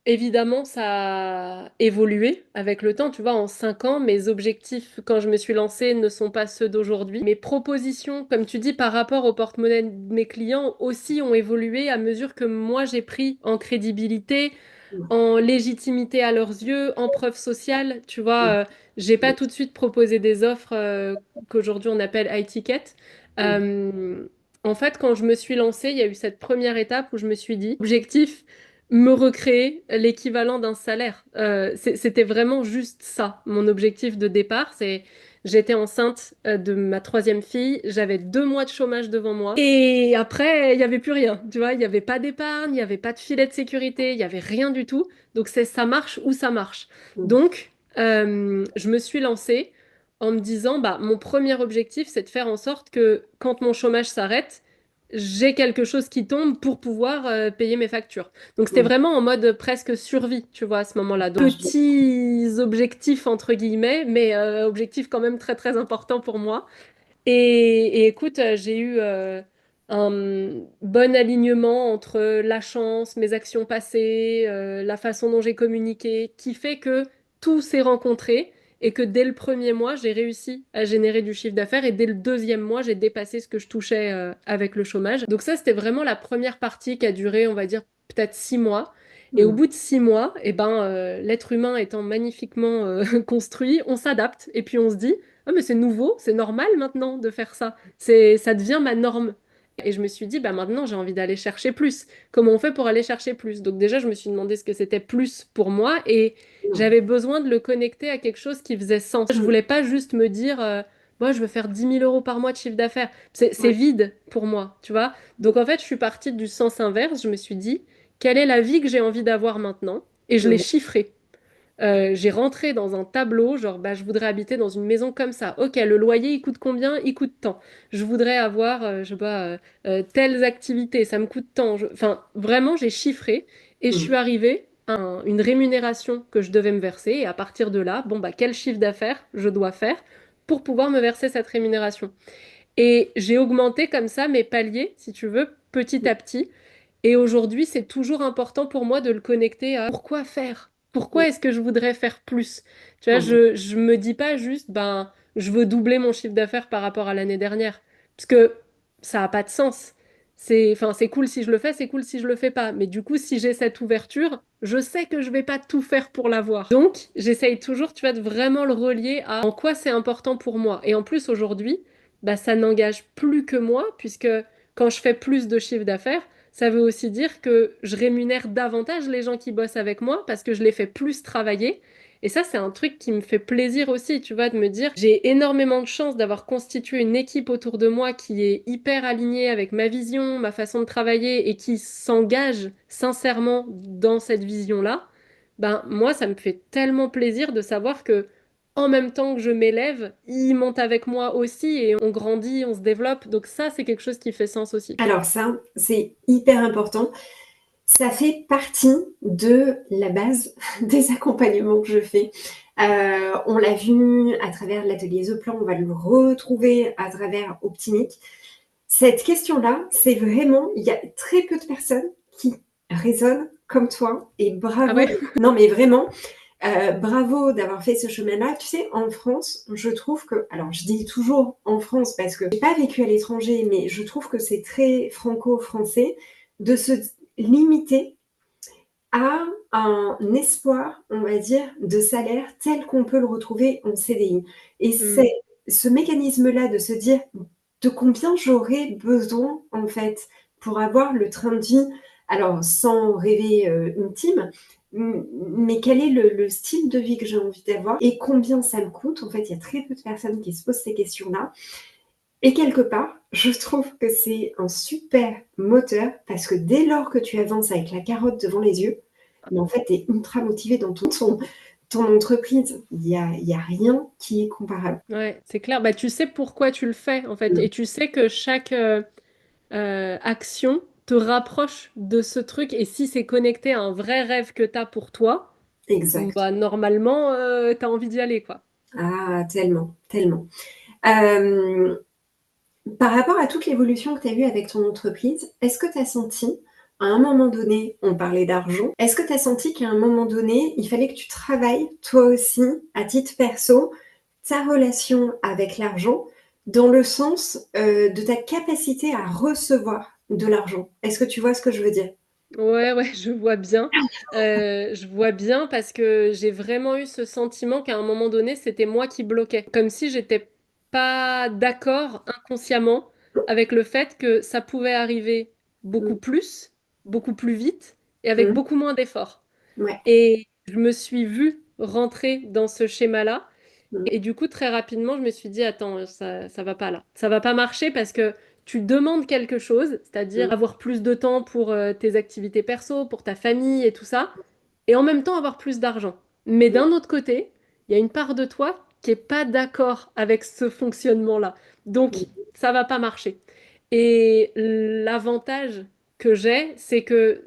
Évidemment, ça a évolué avec le temps. Tu vois, en 5 ans, mes objectifs, quand je me suis lancée, ne sont pas ceux d'aujourd'hui. Mes propositions, comme tu dis, par rapport au porte-monnaie de mes clients aussi ont évolué à mesure que moi, j'ai pris en crédibilité, en légitimité à leurs yeux, en preuve sociale. Tu vois, j'ai pas tout de suite proposé des offres qu'aujourd'hui on appelle high ticket. Euh, En fait, quand je me suis lancée, il y a eu cette première étape où je me suis dit, objectif, me recréer l'équivalent d'un salaire. C'était vraiment juste ça, mon objectif de départ. J'étais enceinte de ma troisième fille, j'avais 2 mois de chômage devant moi. Et après, il n'y avait plus rien. Tu vois, il n'y avait pas d'épargne, il n'y avait pas de filet de sécurité, il n'y avait rien du tout. Donc c'est ça marche ou ça marche. Donc, je me suis lancée en me disant, bah, mon premier objectif, c'est de faire en sorte que quand mon chômage s'arrête, j'ai quelque chose qui tombe pour pouvoir payer mes factures. Donc c'était vraiment en mode presque survie, tu vois, à ce moment-là. Donc, petits objectifs, entre guillemets, mais objectifs quand même très très importants pour moi. Et écoute, j'ai eu un bon alignement entre la chance, mes actions passées, la façon dont j'ai communiqué, qui fait que tout s'est rencontré et que dès le premier mois, j'ai réussi à générer du chiffre d'affaires et dès le deuxième mois, j'ai dépassé ce que je touchais avec le chômage. Donc ça, c'était vraiment la première partie qui a duré, on va dire, peut-être 6 mois. Et au bout de 6 mois, eh ben, l'être humain étant magnifiquement construit, on s'adapte et puis on se dit, ah, mais c'est nouveau, c'est normal maintenant de faire ça. Ça devient ma norme. Et je me suis dit, bah maintenant j'ai envie d'aller chercher plus. Comment on fait pour aller chercher plus? Donc déjà, je me suis demandé ce que c'était plus pour moi et j'avais besoin de le connecter à quelque chose qui faisait sens. Je voulais pas juste me dire, moi je veux faire 10 000 € par mois de chiffre d'affaires. C'est vide pour moi, tu vois. Donc en fait, je suis partie du sens inverse. Je me suis dit, quelle est la vie que j'ai envie d'avoir maintenant? Et je l'ai chiffrée. J'ai rentré dans un tableau, genre, bah, je voudrais habiter dans une maison comme ça. Ok, le loyer, il coûte combien? Il coûte tant. Je voudrais avoir, je sais pas, telles activités, ça me coûte tant. Enfin, vraiment, j'ai chiffré et je suis arrivée à une rémunération que je devais me verser. Et à partir de là, bon, bah, quel chiffre d'affaires je dois faire pour pouvoir me verser cette rémunération? Et j'ai augmenté comme ça mes paliers, si tu veux, petit à petit. Et aujourd'hui, c'est toujours important pour moi de le connecter à pourquoi faire? Pourquoi est-ce que je voudrais faire plus? Tu vois, je me dis pas juste, ben, je veux doubler mon chiffre d'affaires par rapport à l'année dernière. Parce que ça n'a pas de sens. Enfin, c'est cool si je le fais, c'est cool si je le fais pas. Mais du coup, si j'ai cette ouverture, je sais que je vais pas tout faire pour l'avoir. Donc, j'essaye toujours, tu vois, de vraiment le relier à en quoi c'est important pour moi. Et en plus, aujourd'hui, bah, ça n'engage plus que moi, puisque quand je fais plus de chiffre d'affaires, ça veut aussi dire que je rémunère davantage les gens qui bossent avec moi parce que je les fais plus travailler. Et ça, c'est un truc qui me fait plaisir aussi, tu vois, de me dire, j'ai énormément de chance d'avoir constitué une équipe autour de moi qui est hyper alignée avec ma vision, ma façon de travailler et qui s'engage sincèrement dans cette vision-là. Ben, moi, ça me fait tellement plaisir de savoir que en même temps que je m'élève, ils montent avec moi aussi et on grandit, on se développe. Donc ça, c'est quelque chose qui fait sens aussi. Alors ça, c'est hyper important. Ça fait partie de la base des accompagnements que je fais. On l'a vu à travers l'atelier The Plan, on va le retrouver à travers Optimic. Cette question-là, c'est vraiment, il y a très peu de personnes qui raisonnent comme toi et Ah bravo. ouais? Non mais vraiment, bravo d'avoir fait ce chemin-là. Tu sais, en France, je trouve que, alors je dis toujours en France parce que j'ai pas vécu à l'étranger, mais je trouve que c'est très franco-français de se limiter à un espoir, on va dire, de salaire tel qu'on peut le retrouver en CDI. Et Mm. c'est ce mécanisme-là de se dire de combien j'aurais besoin, en fait, pour avoir le train de vie, alors sans rêver intime, mais quel est le style de vie que j'ai envie d'avoir et combien ça me coûte. En fait, il y a très peu de personnes qui se posent ces questions-là. Et quelque part, je trouve que c'est un super moteur parce que dès lors que tu avances avec la carotte devant les yeux, mais en fait, tu es ultra motivé dans ton entreprise. Il y a rien qui est comparable. Ouais, c'est clair. Bah, tu sais pourquoi tu le fais, en fait. Mm. Et tu sais que chaque action te rapproche de ce truc. Et si c'est connecté à un vrai rêve que tu as pour toi, Exact. bah, normalement, tu as envie d'y aller, quoi. Ah, tellement, tellement. Euh, Par rapport à toute l'évolution que tu as eue avec ton entreprise, est-ce que tu as senti, à un moment donné, on parlait d'argent, est-ce que tu as senti qu'à un moment donné, il fallait que tu travailles, toi aussi, à titre perso, ta relation avec l'argent, dans le sens de ta capacité à recevoir de l'argent? Est-ce que tu vois ce que je veux dire? Ouais, ouais, je vois bien. Je vois bien parce que j'ai vraiment eu ce sentiment qu'à un moment donné, c'était moi qui bloquais. Comme si j'étais pas d'accord inconsciemment avec le fait que ça pouvait arriver Mm, beaucoup plus vite et avec mm, beaucoup moins d'efforts. ouais. Et je me suis vue rentrer dans ce schéma-là. Mm, Et du coup, très rapidement, je me suis dit, attends, ça va pas là. Ça va pas marcher parce que tu demandes quelque chose, c'est-à-dire mm, avoir plus de temps pour tes activités perso, pour ta famille et tout ça, et en même temps avoir plus d'argent. Mais mm, d'un autre côté, il y a une part de toi qui est pas d'accord avec ce fonctionnement-là. Donc, mm, ça va pas marcher. Et l'avantage que j'ai, c'est que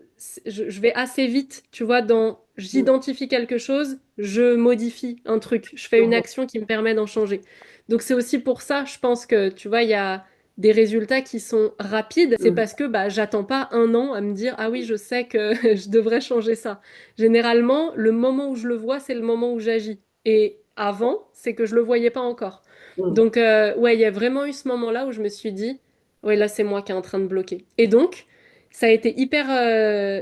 je vais assez vite, tu vois, mm, j'identifie quelque chose, je modifie un truc, je fais une mm, action qui me permet d'en changer. Donc c'est aussi pour ça, je pense que, tu vois, il y a des résultats qui sont rapides. C'est mm, parce que bah, j'attends pas un an à me dire, ah oui, je sais que je devrais changer ça. Généralement, le moment où je le vois, c'est le moment où j'agis. Et avant, c'est que je le voyais pas encore. mm, Donc, ouais, il y a vraiment eu ce moment-là où je me suis dit, ouais, là, c'est moi qui est en train de bloquer. Et donc, ça a été hyper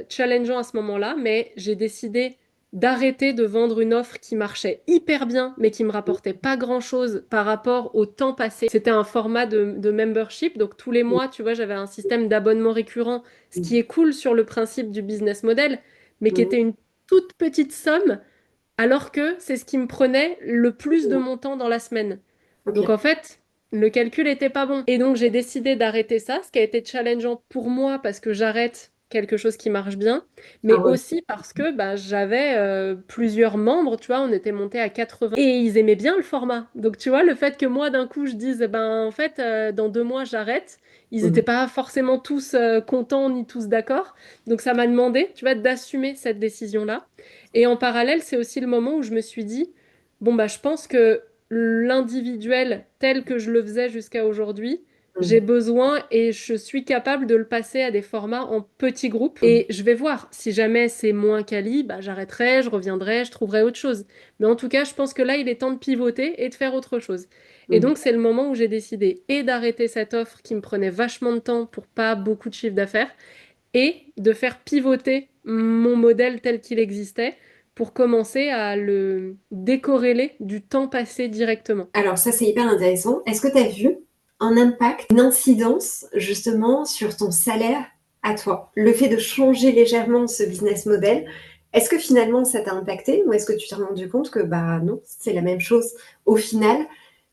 challengeant à ce moment-là, mais j'ai décidé d'arrêter de vendre une offre qui marchait hyper bien, mais qui me rapportait pas grand-chose par rapport au temps passé. C'était un format de membership, donc tous les mois, tu vois, j'avais un système d'abonnement récurrent, ce mm, qui est cool sur le principe du business model, mais qui mm. était une toute petite somme, alors que c'est ce qui me prenait le plus de mon temps dans la semaine. Ok. Donc en fait, le calcul était pas bon. Et donc j'ai décidé d'arrêter ça, ce qui a été challengeant pour moi parce que j'arrête quelque chose qui marche bien, Ah mais ouais. aussi parce que bah, j'avais plusieurs membres, tu vois, on était monté à 80 et ils aimaient bien le format. Donc tu vois, le fait que moi d'un coup je dise, eh ben en fait, dans 2 mois j'arrête, ils n'étaient Mm, pas forcément tous contents ni tous d'accord. Donc ça m'a demandé, tu vois, d'assumer cette décision-là. Et en parallèle, c'est aussi le moment où je me suis dit, bon bah je pense que l'individuel tel que je le faisais jusqu'à aujourd'hui, j'ai mm, besoin et je suis capable de le passer à des formats en petits groupes. mm, Et je vais voir. Si jamais c'est moins quali, bah, j'arrêterai, je reviendrai, je trouverai autre chose. Mais en tout cas, je pense que là, il est temps de pivoter et de faire autre chose. Et mm. donc, c'est le moment où j'ai décidé et d'arrêter cette offre qui me prenait vachement de temps pour pas beaucoup de chiffre d'affaires et de faire pivoter mon modèle tel qu'il existait pour commencer à le décorréler du temps passé directement. Alors ça, c'est hyper intéressant. Est-ce que tu as vu un impact, une incidence justement sur ton salaire à toi? Le fait de changer légèrement ce business model, est-ce que finalement ça t'a impacté ou est-ce que tu t'es rendu compte que bah non, c'est la même chose? Au final,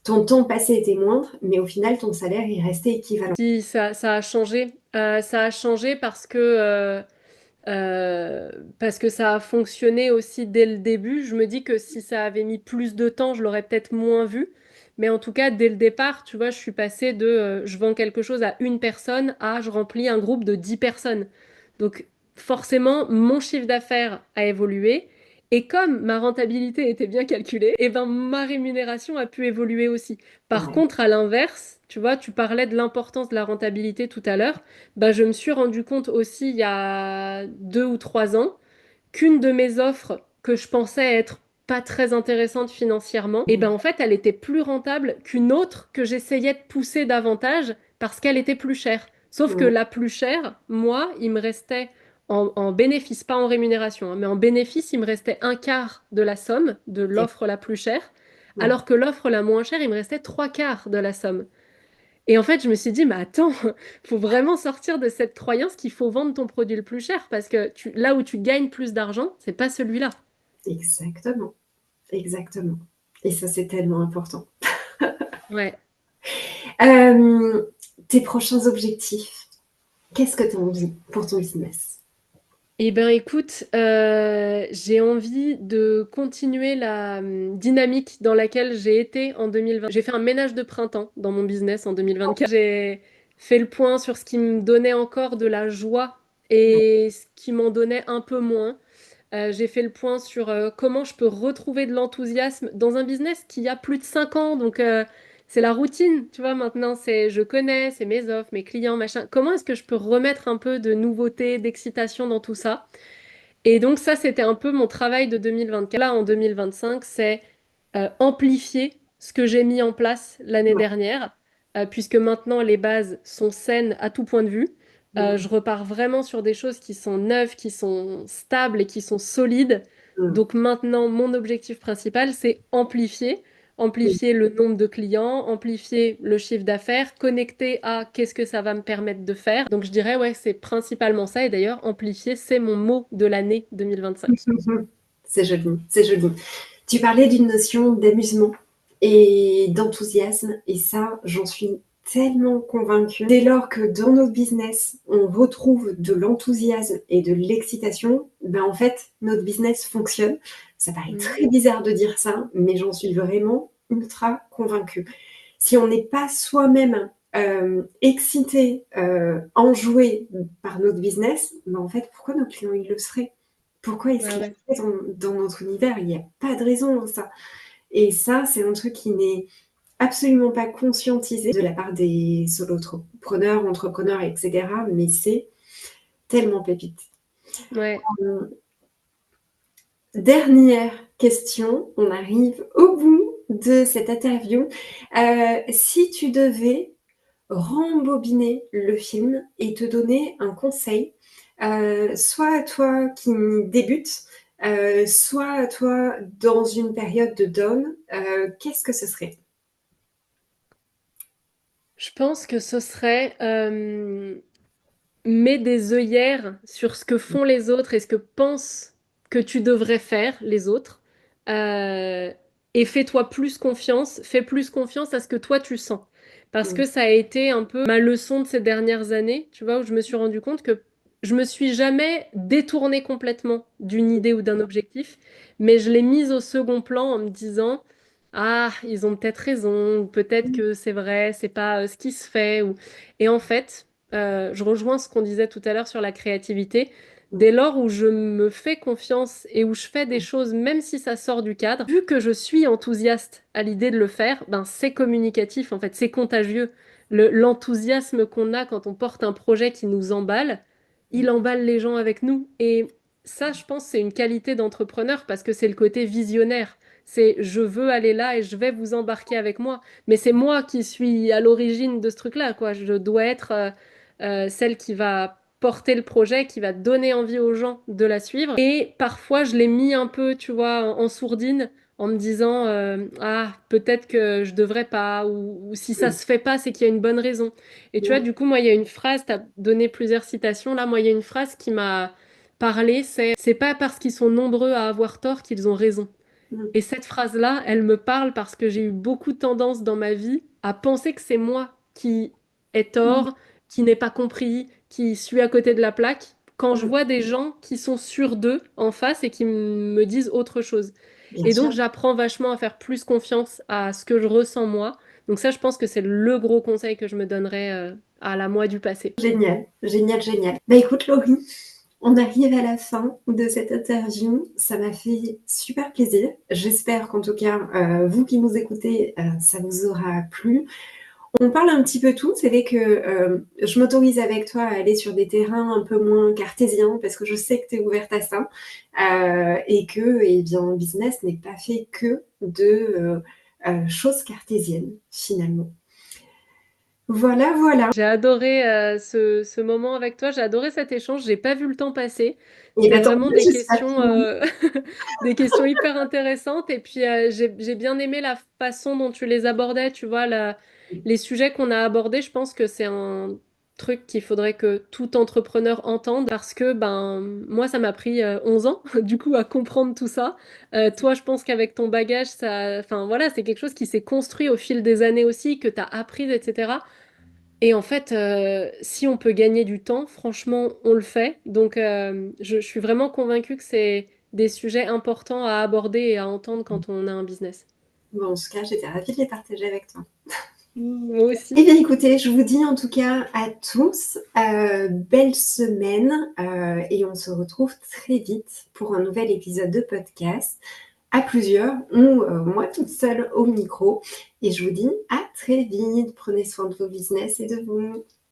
ton temps passé était moindre, mais au final, ton salaire est resté équivalent. Si, ça a changé. Ça a changé parce que ça a fonctionné aussi dès le début. Je me dis que si ça avait mis plus de temps, je l'aurais peut-être moins vu. Mais en tout cas, dès le départ, tu vois, je suis passée de je vends quelque chose à une personne à je remplis un groupe de 10 personnes. Donc forcément, mon chiffre d'affaires a évolué. Et comme ma rentabilité était bien calculée, et ben ma rémunération a pu évoluer aussi. Par Ouais. contre, à l'inverse, tu vois, tu parlais de l'importance de la rentabilité tout à l'heure. Bah, je me suis rendu compte aussi il y a 2 ou 3 ans qu'une de mes offres que je pensais être pas très intéressante financièrement, et ben en fait elle était plus rentable qu'une autre que j'essayais de pousser davantage parce qu'elle était plus chère. Sauf que Mm, la plus chère, moi, il me restait en bénéfice, pas en rémunération, hein, mais en bénéfice, il me restait un quart de la somme de Et- l'offre la plus chère, ouais, alors que l'offre la moins chère, il me restait trois quarts de la somme. Et en fait, je me suis dit, mais attends, faut vraiment sortir de cette croyance qu'il faut vendre ton produit le plus cher parce que là où tu gagnes plus d'argent, c'est pas celui-là. exactement, exactement. Et ça, c'est tellement important. Ouais. Euh, Tes prochains objectifs, qu'est-ce que tu as envie pour ton business? Eh ben écoute, j'ai envie de continuer la dynamique dans laquelle j'ai été en 2020. J'ai fait un ménage de printemps dans mon business en 2024. J'ai fait le point sur ce qui me donnait encore de la joie et ce qui m'en donnait un peu moins. J'ai fait le point sur comment je peux retrouver de l'enthousiasme dans un business qui a plus de 5 ans. Donc, c'est la routine, tu vois, maintenant, c'est je connais, c'est mes offres, mes clients, machin. Comment est-ce que je peux remettre un peu de nouveauté, d'excitation dans tout ça? Et donc ça, c'était un peu mon travail de 2024. Là, en 2025, c'est amplifier ce que j'ai mis en place l'année Ouais, dernière, puisque maintenant les bases sont saines à tout point de vue. ouais, Je repars vraiment sur des choses qui sont neuves, qui sont stables et qui sont solides. ouais, Donc maintenant, mon objectif principal, c'est amplifier. ouais. Amplifier le nombre de clients, amplifier le chiffre d'affaires, connecter à qu'est-ce que ça va me permettre de faire. Donc je dirais, ouais, c'est principalement ça. Et d'ailleurs, amplifier, c'est mon mot de l'année 2025. C'est joli, c'est joli. Tu parlais d'une notion d'amusement et d'enthousiasme, et ça, j'en suis tellement convaincue. Dès lors que dans notre business, on retrouve de l'enthousiasme et de l'excitation, ben en fait, notre business fonctionne. Ça paraît Mm. très bizarre de dire ça, mais j'en suis vraiment ultra convaincue. Si on n'est pas soi-même excité, enjoué par notre business, ben en fait, pourquoi nos clients ils le seraient? Pourquoi est-ce Ouais, qu'ils ouais. seraient dans notre univers? Il n'y a pas de raison à ça. Et ça, c'est un truc qui n'est absolument pas conscientisé de la part des solopreneurs, entrepreneurs, etc. Mais c'est tellement pépite. Ouais. Dernière question, on arrive au bout de cette interview. Si tu devais rembobiner le film et te donner un conseil, soit à toi qui débute, soit à toi dans une période de down, qu'est-ce que ce serait? Je pense que ce serait mets des œillères sur ce que font les autres et ce que pensent que tu devrais faire les autres. Euh, et fais-toi plus confiance, fais plus confiance à ce que toi tu sens. Parce Mm, que ça a été un peu ma leçon de ces dernières années, tu vois, où je me suis rendu compte que je me suis jamais détournée complètement d'une idée ou d'un objectif, mais je l'ai mise au second plan en me disant, ah, ils ont peut-être raison, ou peut-être mm, que c'est vrai, c'est pas ce qui se fait. Et en fait, je rejoins ce qu'on disait tout à l'heure sur la créativité. mm, Dès lors où je me fais confiance et où je fais des choses, même si ça sort du cadre, vu que je suis enthousiaste à l'idée de le faire, ben c'est communicatif, en fait, c'est contagieux. L'enthousiasme qu'on a quand on porte un projet qui nous emballe, il emballe les gens avec nous. Et ça, je pense, c'est une qualité d'entrepreneur parce que c'est le côté visionnaire. C'est je veux aller là et je vais vous embarquer avec moi. Mais c'est moi qui suis à l'origine de ce truc-là, quoi. Je dois être celle qui va porter le projet, qui va donner envie aux gens de la suivre. Et parfois, je l'ai mis un peu, tu vois, en sourdine, en me disant, ah, peut-être que je devrais pas, ou si ça mm, se fait pas, c'est qu'il y a une bonne raison. Et tu vois, mm, du coup, moi, il y a une phrase, tu as donné plusieurs citations, là, moi, il y a une phrase qui m'a parlé, c'est pas parce qu'ils sont nombreux à avoir tort qu'ils ont raison. mm, Et cette phrase-là, elle me parle parce que j'ai eu beaucoup de tendance dans ma vie à penser que c'est moi qui ai mm, tort, qui n'ai pas compris, qui suis à côté de la plaque, quand je mm. vois des gens qui sont sûrs d'eux en face et qui me disent autre chose. Bien Et donc, sûr. j'apprends vachement à faire plus confiance à ce que je ressens moi. Donc ça, je pense que c'est le gros conseil que je me donnerais à la moi du passé. Génial, génial, génial. Bah écoute, Laurie, on arrive à la fin de cette interview. Ça m'a fait super plaisir. J'espère qu'en tout cas, vous qui nous écoutez, ça vous aura plu. On parle un petit peu tout. C'est vrai que je m'autorise avec toi à aller sur des terrains un peu moins cartésiens parce que je sais que tu es ouverte à ça et que eh bien, le business n'est pas fait que de choses cartésiennes finalement. Voilà, voilà. J'ai adoré ce moment avec toi, j'ai adoré cet échange, j'ai pas vu le temps passer. Et C'était ben tant vraiment mieux, des j'espère questions, que oui. des questions hyper intéressantes. Et puis j'ai bien aimé la façon dont tu les abordais, tu vois, les sujets qu'on a abordés. Je pense que c'est un truc qu'il faudrait que tout entrepreneur entende parce que ben moi ça m'a pris 11 ans du coup à comprendre tout ça. Toi, je pense qu'avec ton bagage, ça, enfin voilà, c'est quelque chose qui s'est construit au fil des années aussi, que tu as appris, etc. Et en fait, si on peut gagner du temps, franchement, on le fait. Donc, je suis vraiment convaincue que c'est des sujets importants à aborder et à entendre quand on a un business. Bon, en tout cas, j'étais ravie de les partager avec toi. Moi Eh aussi. bien, écoutez, je vous dis en tout cas à tous, belle semaine, et on se retrouve très vite pour un nouvel épisode de podcast, à plusieurs ou moi toute seule au micro. Et je vous dis à très vite. Prenez soin de vos business et de vous.